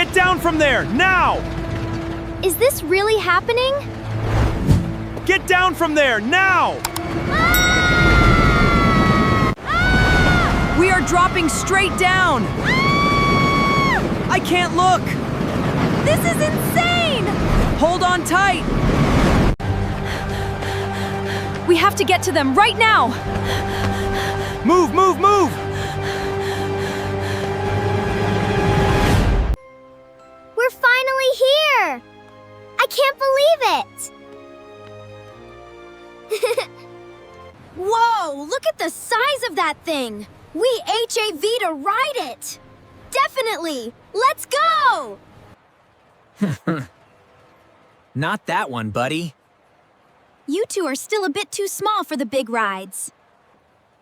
Get down from there, now! Is this really happening? Get down from there, now! We are dropping straight down! I can't look! This is insane! Hold on tight! We have to get to them right now! Move, move, move! We're finally here! I can't believe it! Whoa, look at the size of that thing! We HAV to ride it! Definitely! Let's go! Not that one, buddy. You two are still a bit too small for the big rides.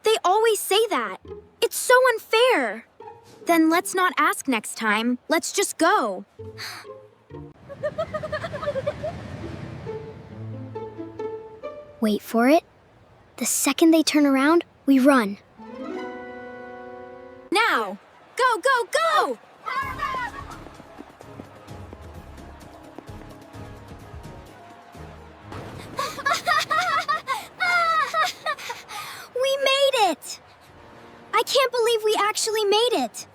They always say that. It's so unfair. Then let's not ask next time. Let's just go. Wait for it. The second they turn around, we run. Now! Go, go, go! We made it! I can't believe we actually made it.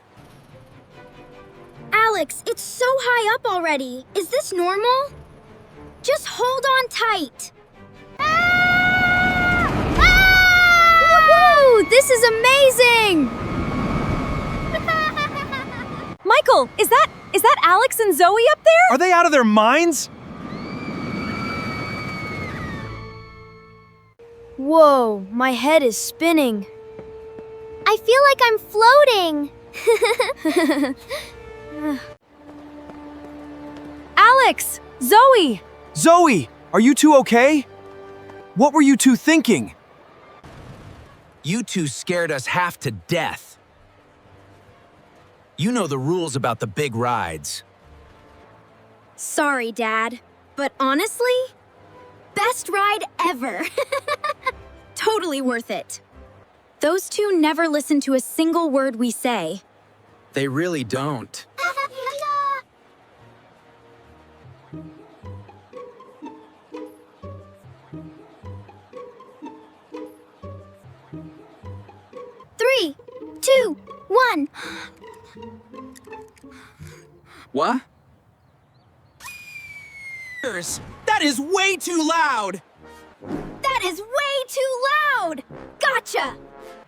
Alex, it's so high up already. Is this normal? Just hold on tight. Woohoo! This is amazing! Michael, is that Alex and Zoe up there? Are they out of their minds? Whoa, my head is spinning. I feel like I'm floating. Alex! Zoe! Zoe, are you two okay? What were you two thinking? You two scared us half to death. You know the rules about the big rides. Sorry, Dad. But honestly, best ride ever. Totally worth it. Those two never listen to a single word we say. They really don't. Three, two, one. What? That is way too loud! That is way too loud! Gotcha!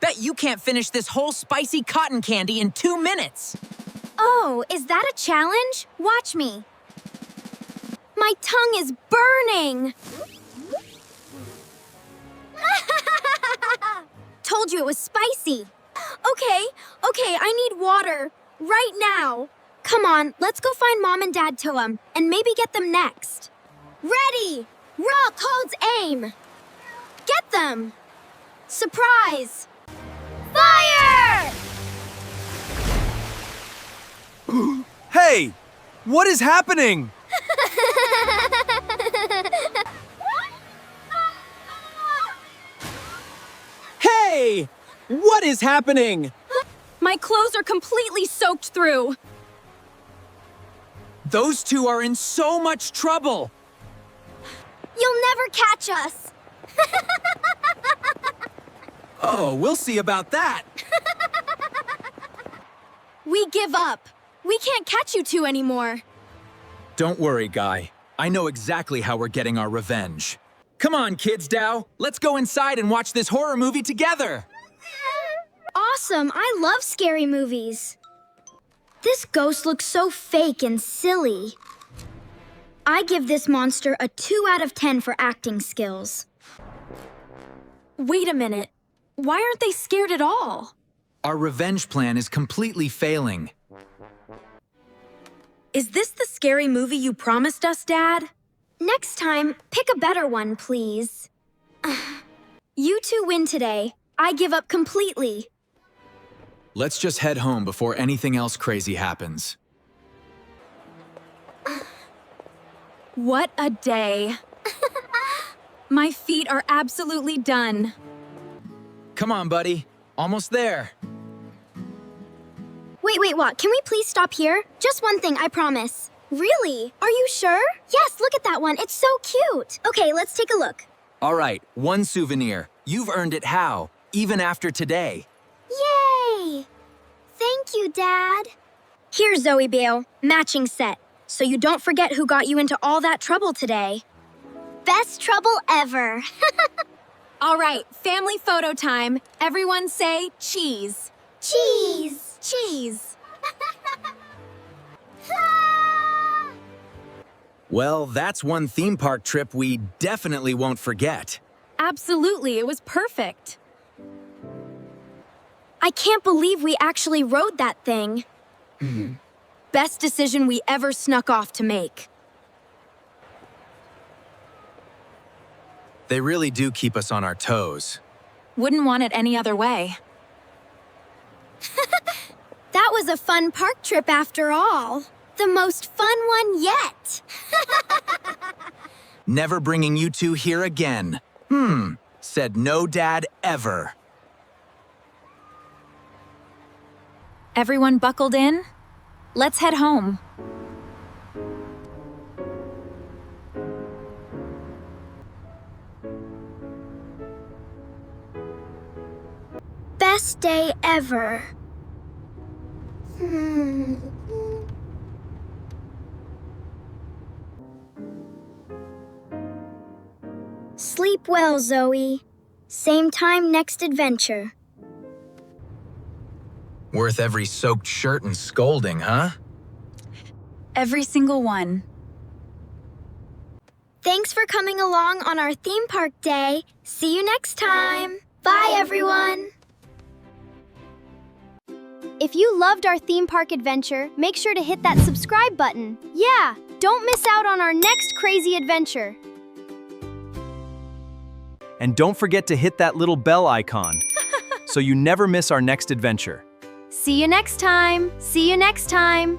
Bet you can't finish this whole spicy cotton candy in 2 minutes. Oh, is that a challenge? Watch me. My tongue is burning! Told you it was spicy. Okay, I need water. Right now. Come on, let's go find Mom and Dad Toem, and maybe get them next. Ready! Rock holds aim! Get them! Surprise! Fire! Hey! What is happening? Hey! What is happening? My clothes are completely soaked through. Those two are in so much trouble. You'll never catch us! Oh, we'll see about that. We give up. We can't catch you two anymore. Don't worry, Guy. I know exactly how we're getting our revenge. Come on, kids, Dow. Let's go inside and watch this horror movie together. Awesome, I love scary movies. This ghost looks so fake and silly. I give this monster a 2 out of 10 for acting skills. Wait a minute. Why aren't they scared at all? Our revenge plan is completely failing. Is this the scary movie you promised us, Dad? Next time, pick a better one, please. You two win today. I give up completely. Let's just head home before anything else crazy happens. What a day. My feet are absolutely done. Come on, buddy. Almost there. Wait, what? Can we please stop here? Just one thing, I promise. Really? Are you sure? Yes, look at that one. It's so cute. Okay, let's take a look. All right, one souvenir. You've earned it how, even after today. Yay! Thank you, Dad. Here, Zoe Bale, matching set. So you don't forget who got you into all that trouble today. Best trouble ever. All right, family photo time. Everyone say cheese. Cheese. Cheese. Well, that's one theme park trip we definitely won't forget. Absolutely, it was perfect. I can't believe we actually rode that thing. Best decision we ever snuck off to make. They really do keep us on our toes. Wouldn't want it any other way. That was a fun park trip after all. The most fun one yet. Never bringing you two here again. Said no dad ever. Everyone buckled in? Let's head home. Best day ever. Sleep well, Zoe. Same time next adventure. Worth every soaked shirt and scolding, huh? Every single one. Thanks for coming along on our theme park day. See you next time. Bye, everyone. If you loved our theme park adventure, make sure to hit that subscribe button. Yeah, don't miss out on our next crazy adventure. And don't forget to hit that little bell icon so you never miss our next adventure. See you next time. See you next time.